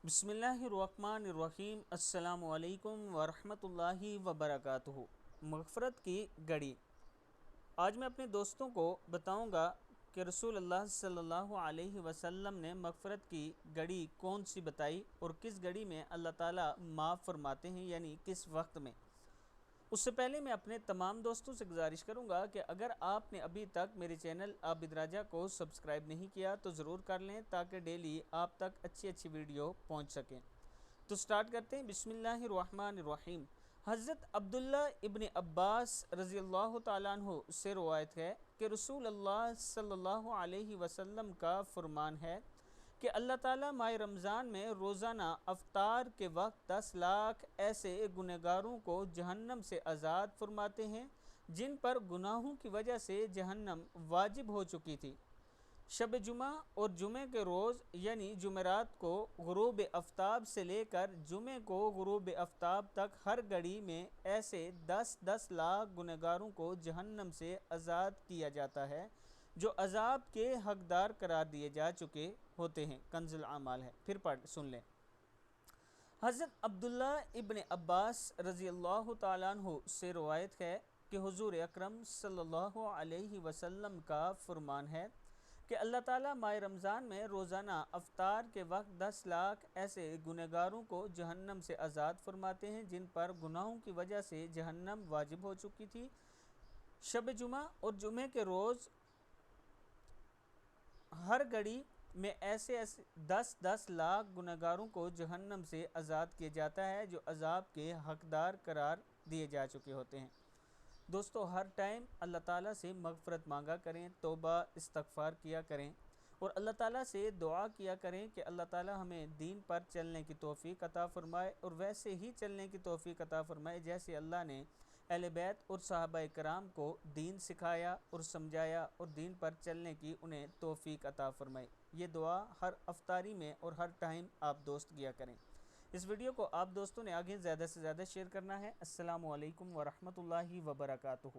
बिस्मिल्लाहिर्रहमानिर्रहीम। अस्सलामु अलैकुम वरहमतुल्लाहि वबरकातुहू। मग़फ़रत की घड़ी। आज मैं अपने दोस्तों को बताऊंगा कि रसूल अल्लाह सल्लल्लाहु अलैहि वसल्लम ने मग़फ़रत की घड़ी कौन सी बताई और किस घड़ी में अल्लाह ताला माफ़ फरमाते हैं, यानी किस वक्त में। उससे पहले मैं अपने तमाम दोस्तों से गुजारिश करूंगा कि अगर आपने अभी तक मेरे चैनल आबिद राजा को सब्सक्राइब नहीं किया तो ज़रूर कर लें, ताकि डेली आप तक अच्छी अच्छी वीडियो पहुंच सकें। तो स्टार्ट करते हैं। बिस्मिल्लाहिर्रहमानिर्रहीम। हज़रत अब्दुल्ला इब्न अब्बास रज़ी अल्लाह ताला अन्हु से रवायत है कि रसूल अल्लाह सल्लल्लाहु अलैहि वसल्लम का फरमान है कि अल्लाह ताला माह रमज़ान में रोज़ाना अफ्तार के वक्त 10 लाख ऐसे गुनहगारों को जहन्नम से आज़ाद फरमाते हैं जिन पर गुनाहों की वजह से जहन्नम वाजिब हो चुकी थी। शब जुमा और जुमे के रोज़ यानी जुमेरात को गुरूब आफ्ताब से लेकर जुमे को गुरूब आफ्ताब तक हर घड़ी में ऐसे 10-10 लाख गुनहगारों को जहन्नम से आज़ाद किया जाता है जो अज़ाब के हकदार करार दिए जा चुके होते हैं। कंजुल आमाल है। फिर पढ़ सुन लें। हज़रत अब्दुल्ला इब्न अब्बास रज़ी अल्लाह ताला अन्हु से रवायत है कि हुज़ूर अकरम सल्लल्लाहु अलैहि वसल्लम का फरमान है कि अल्लाह ताला माह रमज़ान में रोज़ाना अफ्तार के वक्त 10 लाख ऐसे गुनहगारों को जहन्नम से आज़ाद फरमाते हैं जिन पर गुनाहों की वजह से जहन्नम वाजिब हो चुकी थी। शब जुमा और जुमे के रोज़ हर घड़ी में ऐसे 10-10 लाख गुनहगारों को जहन्नम से आज़ाद किया जाता है जो अज़ाब के हकदार करार दिए जा चुके होते हैं। दोस्तों, हर टाइम अल्लाह ताला से मग़फ़रत मांगा करें, तौबा इस्तग़फ़ार किया करें और अल्लाह ताला से दुआ किया करें कि अल्लाह ताला हमें दीन पर चलने की तौफ़ीक़ अता फ़रमाए और वैसे ही चलने की तौफ़ीक़ अता फ़रमाए जैसे अल्लाह ने अहले बैत और सहाबाए कराम को दीन सिखाया और समझाया और दीन पर चलने की उन्हें तौफ़ीक़ अता फ़रमाए। ये दुआ हर अफ्तारी में और हर टाइम आप दोस्त किया करें। इस वीडियो को आप दोस्तों ने आगे ज़्यादा से ज़्यादा शेयर करना है। अस्सलामु अलैकुम वरहमतुल्लाहि वबरकातुहू।